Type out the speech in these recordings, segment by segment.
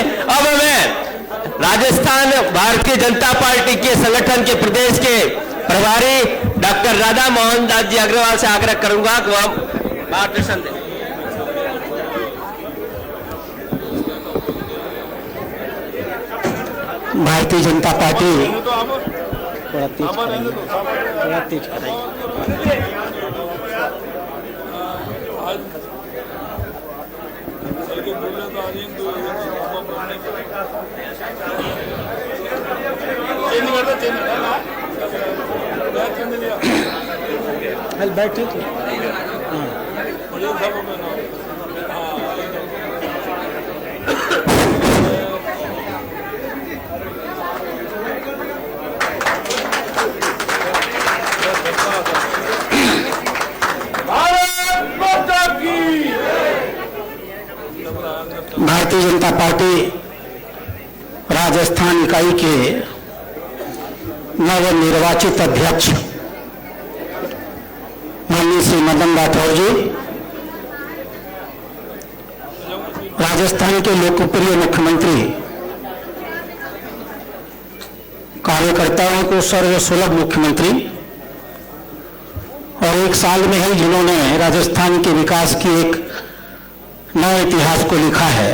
अब हमें राजस्थान भारतीय जनता पार्टी के संगठन के प्रदेश के प्रभारी डॉक्टर राधा मोहन दास जी अग्रवाल से आग्रह करूंगा कि वह मार्गदर्शन दें। भारतीय जनता पार्टी बैठे थे भारतीय जनता पार्टी राजस्थान इकाई के नवनिर्वाचित अध्यक्ष माननीय श्री मदन राठौर जी, राजस्थान के लोकप्रिय मुख्यमंत्री, कार्यकर्ताओं को सर्वसुलभ मुख्यमंत्री और एक साल में ही जिन्होंने राजस्थान के विकास की एक नए इतिहास को लिखा है,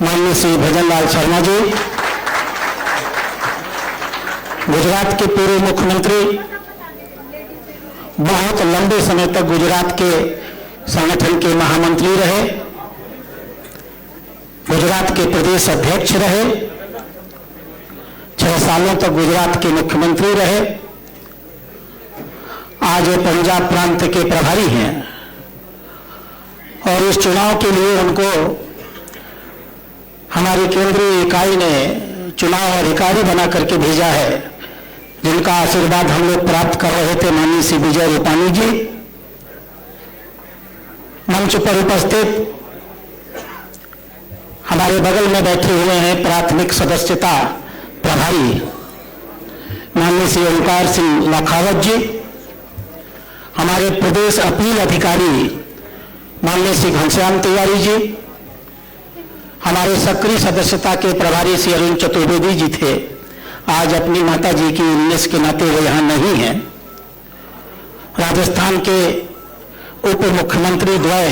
माननीय श्री भजनलाल शर्मा जी, गुजरात के पूर्व मुख्यमंत्री, बहुत लंबे समय तक गुजरात के संगठन के महामंत्री रहे, गुजरात के प्रदेश अध्यक्ष रहे, 6 सालों तक गुजरात के मुख्यमंत्री रहे, आज वो पंजाब प्रांत के प्रभारी हैं और इस चुनाव के लिए उनको हमारी केंद्रीय इकाई ने चुनाव अधिकारी बना करके भेजा है, जिनका आशीर्वाद हम लोग प्राप्त कर रहे थे माननीय श्री विजय रूपाणी जी। मंच पर उपस्थित हमारे बगल में बैठे हुए हैं प्राथमिक सदस्यता प्रभारी माननीय श्री ओंकार सिंह लखावत जी, हमारे प्रदेश अपील अधिकारी माननीय श्री घनश्याम तिवारी जी, हमारे सक्रिय सदस्यता के प्रभारी श्री अरुण चतुर्वेदी जी थे, आज अपनी माता जी की इलनेस के नाते वो यहाँ नहीं है। राजस्थान के उप मुख्यमंत्री द्वय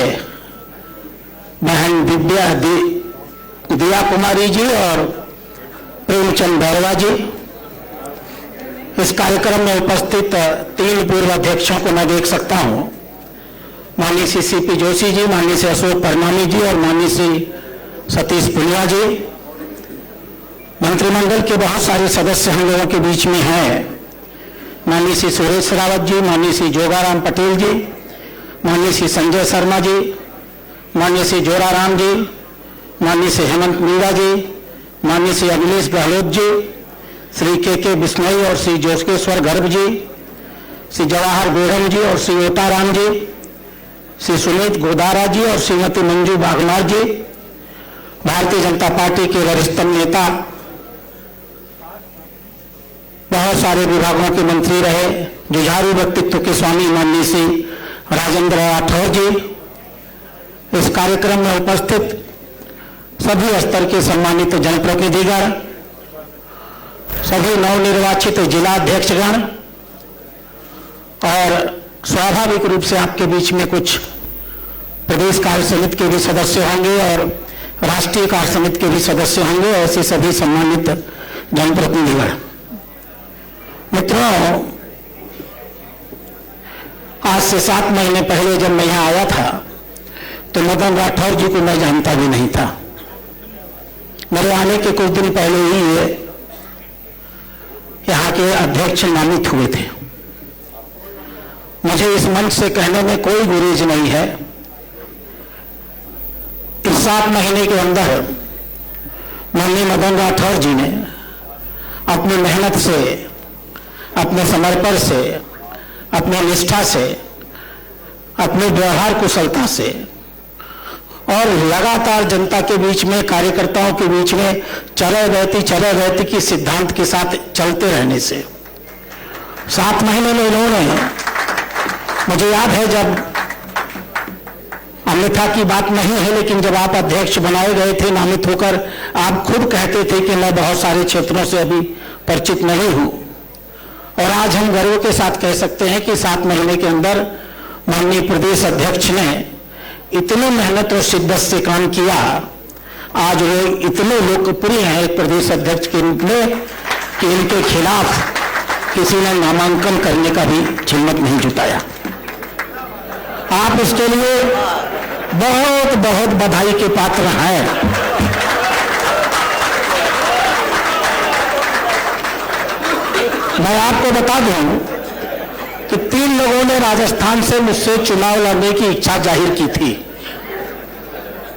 बहन दिया कुमारी जी और प्रेमचंद बैरवा जी, इस कार्यक्रम में उपस्थित 3 पूर्व अध्यक्षों को मैं देख सकता हूं, माननीय श्री सीपी जोशी जी, माननीय श्री अशोक परमानी जी और माननीय श्री सतीश पुनिया जी। मंत्रिमंडल के बहुत सारे सदस्य हम लोगों के बीच में हैं, माननीय श्री सुरेश रावत जी, माननीय श्री जोगाराम पटेल जी, माननीय श्री संजय शर्मा जी, माननीय श्री जोराराम जी, माननीय श्री हेमंत मीणा जी, माननीय श्री अखिलेश गहलोत जी, श्री के बिश्नोई और श्री जोगेश्वर गर्ग जी, श्री जवाहर बेगम जी और श्री ओटाराम जी, श्री सुनीत गोदारा जी और श्रीमती मंजू बागमार जी, भारतीय जनता पार्टी के वरिष्ठतम नेता, बहुत सारे विभागों के मंत्री रहे, जुझारू व्यक्तित्व के स्वामी माननीय श्री राजेंद्र राठौर जी, इस कार्यक्रम में उपस्थित सभी स्तर के सम्मानित जनप्रतिनिधिगण, सभी नवनिर्वाचित जिलाध्यक्षगण और स्वाभाविक रूप से आपके बीच में कुछ प्रदेश कार्य समिति के भी सदस्य होंगे और राष्ट्रीय कार्य समिति के भी सदस्य होंगे, ऐसे सभी सम्मानित जनप्रतिनिधिगण। मित्रों, आज से 7 महीने पहले जब मैं यहाँ आया था तो मदन राठौर जी को मैं जानता भी नहीं था। मेरे आने के कुछ दिन पहले ही ये यहाँ के अध्यक्ष नामित हुए थे। मुझे इस मंच से कहने में कोई गुरेज नहीं है। इस 7 महीने के अंदर माननीय मदन राठौर जी ने अपनी मेहनत से, अपने समर्पण से, अपने निष्ठा से, अपने व्यवहार कुशलता से और लगातार जनता के बीच में, कार्यकर्ताओं के बीच में चले रहती की सिद्धांत के साथ चलते रहने से 7 महीने में इन्होंने, मुझे याद है जब अन्यथा की बात नहीं है, लेकिन जब आप अध्यक्ष बनाए गए थे नामित होकर, आप खुद कहते थे कि मैं बहुत सारे क्षेत्रों से अभी परिचित नहीं हूं, और आज हम गर्व के साथ कह सकते हैं कि 7 महीने के अंदर माननीय प्रदेश अध्यक्ष ने इतनी मेहनत और शिद्दत से काम किया, आज वो इतने लोकप्रिय हैं एक प्रदेश अध्यक्ष के रूप में कि इनके खिलाफ किसी ने नामांकन करने का भी हिम्मत नहीं जुटाया। आप इसके लिए बहुत बहुत बधाई के पात्र हैं। मैं आपको बता दूं कि 3 लोगों ने राजस्थान से मुझसे चुनाव लड़ने की इच्छा जाहिर की थी।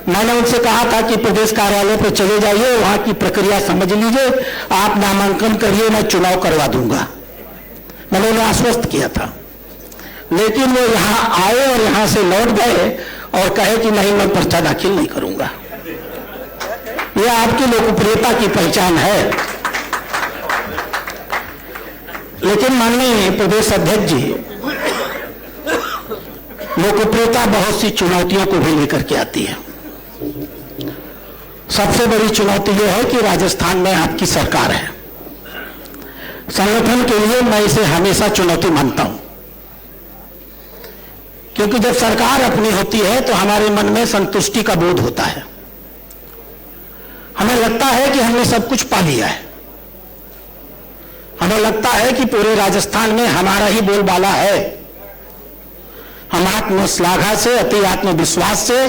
मैंने उनसे कहा था कि प्रदेश कार्यालय पर चले जाइए, वहां की प्रक्रिया समझ लीजिए, आप नामांकन करिए, मैं चुनाव करवा दूंगा। मैंने उन्हें आश्वस्त किया था, लेकिन वो यहां आए और यहां से लौट गए और कहे कि नहीं, मैं पर्चा दाखिल नहीं करूंगा। यह आपकी लोकप्रियता की पहचान है। लेकिन माननीय प्रदेश अध्यक्ष जी, लोकप्रियता बहुत सी चुनौतियों को भी लेकर के आती है। सबसे बड़ी चुनौती यह है कि राजस्थान में आपकी सरकार है। संगठन के लिए मैं इसे हमेशा चुनौती मानता हूं, क्योंकि जब सरकार अपनी होती है तो हमारे मन में संतुष्टि का बोध होता है। हमें लगता है कि हमने सब कुछ पा लिया है। हमें लगता है कि पूरे राजस्थान में हमारा ही बोलबाला है। हम आत्मश्लाघा से, अति आत्मविश्वास से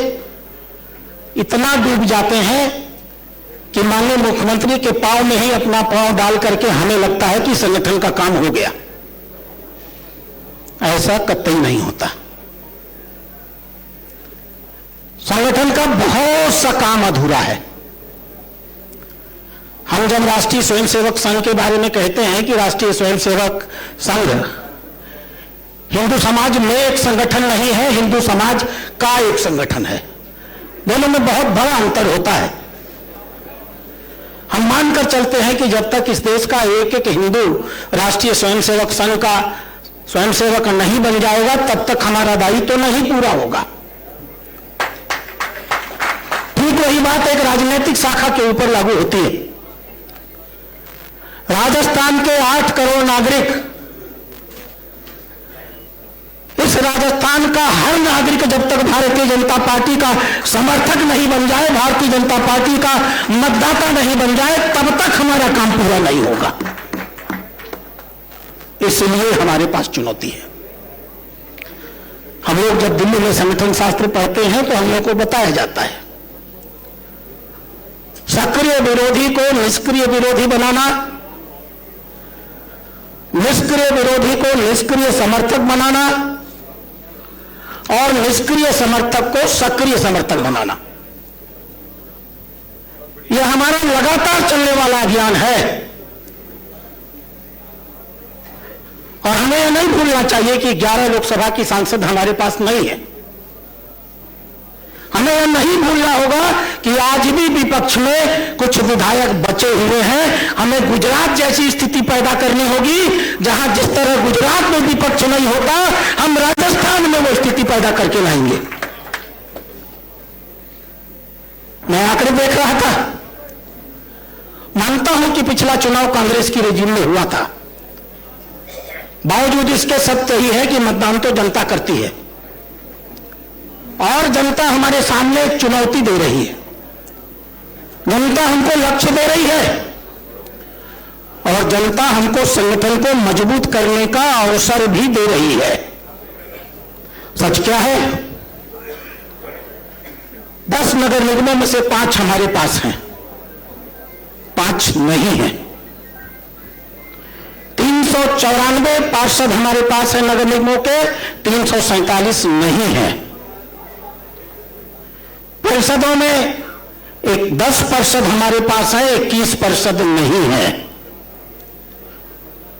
इतना डूब जाते हैं कि माननीय मुख्यमंत्री के पांव में ही अपना पांव डाल करके हमें लगता है कि संगठन का काम हो गया। ऐसा कतई नहीं होता। संगठन का बहुत सा काम अधूरा है। हम जब राष्ट्रीय स्वयंसेवक संघ के बारे में कहते हैं कि राष्ट्रीय स्वयंसेवक संघ हिंदू समाज में एक संगठन नहीं है, हिंदू समाज का एक संगठन है। दोनों में बहुत बड़ा अंतर होता है। हम मानकर चलते हैं कि जब तक इस देश का एक एक हिंदू राष्ट्रीय स्वयंसेवक संघ का स्वयंसेवक नहीं बन जाएगा, तब तक हमारा दायित्व तो नहीं पूरा होगा। ठीक वही बात एक राजनीतिक शाखा के ऊपर लागू होती है। राजस्थान के 8 करोड़ नागरिक, इस राजस्थान का हर नागरिक जब तक भारतीय जनता पार्टी का समर्थक नहीं बन जाए, भारतीय जनता पार्टी का मतदाता नहीं बन जाए, तब तक हमारा काम पूरा नहीं होगा। इसलिए हमारे पास चुनौती है। हम लोग जब दिल्ली में संगठन शास्त्र पढ़ते हैं तो हम लोग को बताया जाता है, सक्रिय विरोधी को निष्क्रिय विरोधी बनाना, निष्क्रिय विरोधी को निष्क्रिय समर्थक बनाना और निष्क्रिय समर्थक को सक्रिय समर्थक बनाना। यह हमारा लगातार चलने वाला अभियान है और हमें यह नहीं भूलना चाहिए कि 11 लोकसभा की सांसद हमारे पास नहीं है। हमें यह नहीं भूलना होगा कि आज भी विपक्ष में कुछ विधायक बचे हुए हैं। हमें गुजरात जैसी स्थिति पैदा करनी होगी, जहां जिस तरह गुजरात में विपक्ष नहीं होता, हम राजस्थान में वो स्थिति पैदा करके लाएंगे। मैं आंकड़े देख रहा था, मानता हूं कि पिछला चुनाव कांग्रेस की रेजिम में हुआ था। बावजूद इसके सत्य ही है कि मतदान तो जनता करती है और जनता हमारे सामने एक चुनौती दे रही है। जनता हमको लक्ष्य दे रही है और जनता हमको संगठन को मजबूत करने का अवसर भी दे रही है। सच क्या है? 10 नगर निगमों में से 5 हमारे पास हैं, 5 नहीं है। 394 पार्षद हमारे पास है नगर निगमों के, 347 नहीं है। परिषदों में 10 पार्षद हमारे पास है, 21 पार्षद नहीं है।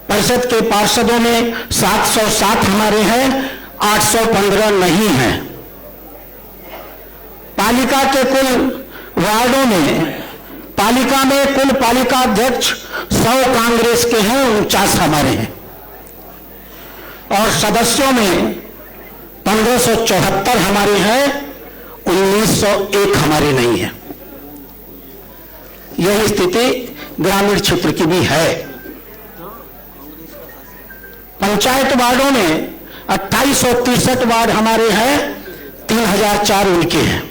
परिषद के पार्षदों में 707 हमारे हैं, 815 नहीं है। पालिका के कुल वार्डों में, पालिका में कुल पालिका अध्यक्ष 100 कांग्रेस के हैं, 49 हमारे हैं और सदस्यों में 1574 हमारे हैं 1901 हमारे नहीं है। यही स्थिति ग्रामीण क्षेत्र की भी है। पंचायत वार्डों में 2863 वार्ड हमारे हैं, 3004 उनके हैं।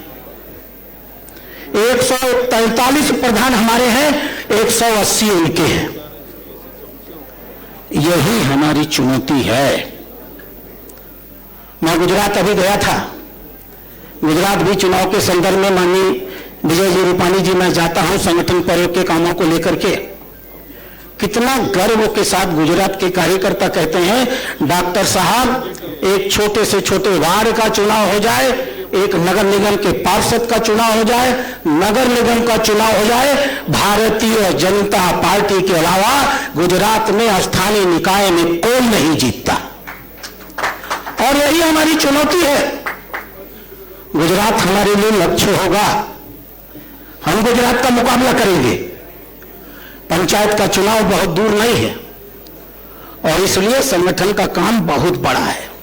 143 प्रधान हमारे हैं, 180 उनके हैं। यही हमारी चुनौती है। मैं गुजरात अभी गया था। गुजरात भी चुनाव के संदर्भ में माननीय विजय जी रूपाणी जी, मैं जाता हूं संगठन पर्व के कामों को लेकर के। कितना गर्व के साथ गुजरात के कार्यकर्ता कहते हैं, डॉक्टर साहब एक छोटे से छोटे वार्ड का चुनाव हो जाए, एक नगर निगम के पार्षद का चुनाव हो जाए, नगर निगम का चुनाव हो जाए, भारतीय जनता पार्टी के अलावा गुजरात में स्थानीय निकाय में कोई नहीं जीतता। और यही हमारी चुनौती है। गुजरात हमारे लिए लक्ष्य होगा। हम गुजरात का मुकाबला करेंगे। पंचायत का चुनाव बहुत दूर नहीं है और इसलिए संगठन का काम बहुत बड़ा है।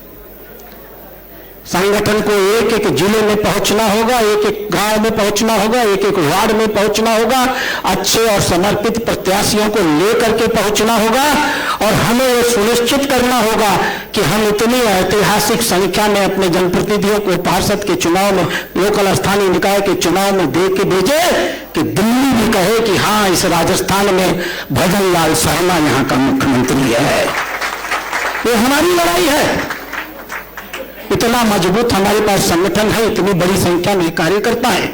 संगठन को एक एक जिले में पहुंचना होगा, एक एक गांव में पहुंचना होगा, एक एक वार्ड में पहुंचना होगा, अच्छे और समर्पित प्रत्याशियों को लेकर के पहुंचना होगा और हमें यह सुनिश्चित करना होगा कि हम इतनी ऐतिहासिक संख्या में अपने जनप्रतिनिधियों को पार्षद के चुनाव में, लोकल स्थानीय निकाय के चुनाव में दे के भेजे कि दिल्ली भी कहे कि हाँ, इस राजस्थान में भजन लाल शर्मा यहां का मुख्यमंत्री है। ये हमारी लड़ाई है। इतना मजबूत हमारे पास संगठन है, इतनी बड़ी संख्या में कार्यकर्ता है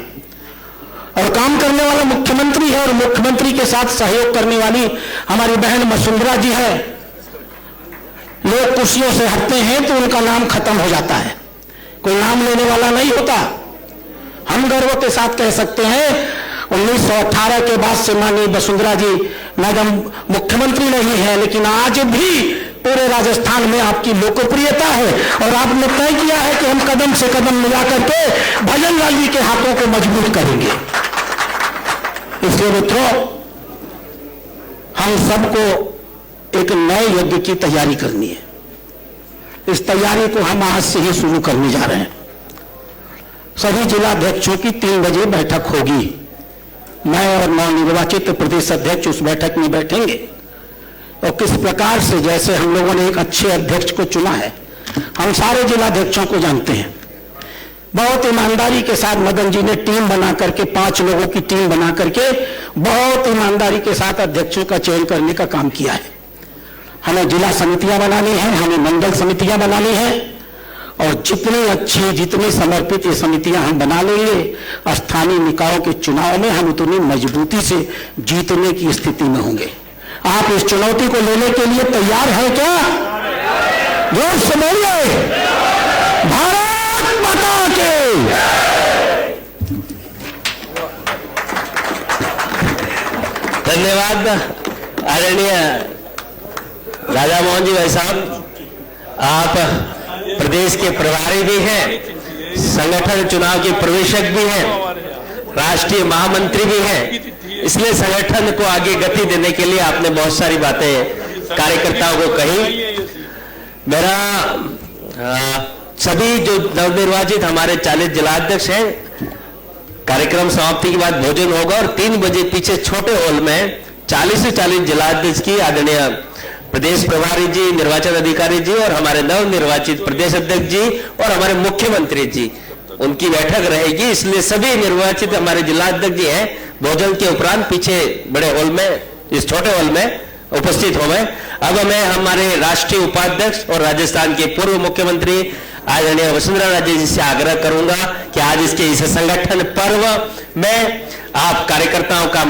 और काम करने वाला मुख्यमंत्री है और मुख्यमंत्री के साथ सहयोग करने वाली हमारी बहन वसुंधरा जी है। लोग कुर्सियों से हटते हैं तो उनका नाम खत्म हो जाता है, कोई नाम लेने वाला नहीं होता। हम गर्व के साथ कह सकते हैं 1918 के बाद से माननीय वसुंधरा जी मैडम मुख्यमंत्री नहीं है, लेकिन आज भी पूरे राजस्थान में आपकी लोकप्रियता है और आपने तय किया है कि हम कदम से कदम मिला करके भजन लाल जी के हाथों को मजबूत करेंगे। इसलिए मित्रों, हम सबको एक नए यज्ञ की तैयारी करनी है। इस तैयारी को हम आज से ही शुरू करने जा रहे हैं। सभी जिलाध्यक्षों की 3 बजे बैठक होगी। मैं और नवनिर्वाचित प्रदेश अध्यक्ष उस बैठक में बैठेंगे और किस प्रकार से, जैसे हम लोगों ने एक अच्छे अध्यक्ष को चुना है, हम सारे जिलाध्यक्षों को जानते हैं, बहुत ईमानदारी के साथ मदन जी ने टीम बना करके 5 लोगों की टीम बना करके बहुत ईमानदारी के साथ अध्यक्षों का चयन करने का काम किया है। हमें जिला समितियां बनानी है, हमें मंडल समितियां बनानी है और जितनी अच्छी, जितनी समर्पित ये समितियां हम बना लेंगे, स्थानीय निकायों के चुनाव में हम उतनी मजबूती से जीतने की स्थिति में होंगे। आप इस चुनौती को लेने के लिए तैयार हैं क्या? जोर से बोलिए, भारत माता के। धन्यवाद आदरणीय राजा मोहन जी भाई साहब। आप प्रदेश के प्रभारी भी हैं, संगठन चुनाव के प्रवेशक भी हैं, राष्ट्रीय महामंत्री भी हैं। इसलिए संगठन को आगे गति देने के लिए आपने बहुत सारी बातें कार्यकर्ताओं को कही। मेरा सभी जो नवनिर्वाचित हमारे 40 जिलाध्यक्ष हैं, कार्यक्रम समाप्ति के बाद भोजन होगा और 3 बजे पीछे छोटे हॉल में 40 से 40 जिलाध्यक्ष की आदरणीय प्रदेश प्रभारी जी, निर्वाचन अधिकारी जी और हमारे नवनिर्वाचित प्रदेश अध्यक्ष जी और हमारे मुख्यमंत्री जी, उनकी बैठक रहेगी। इसलिए सभी निर्वाचित हमारे जिलाध्यक्ष जी हैं, भोजन के उपरांत पीछे बड़े हॉल में, इस छोटे हॉल में उपस्थित हो गए। अब मैं हमारे राष्ट्रीय उपाध्यक्ष और राजस्थान के पूर्व मुख्यमंत्री आदरणीय वसुंधरा राजे जी से आग्रह करूंगा कि आज इसके इस संगठन पर्व में आप कार्यकर्ताओं का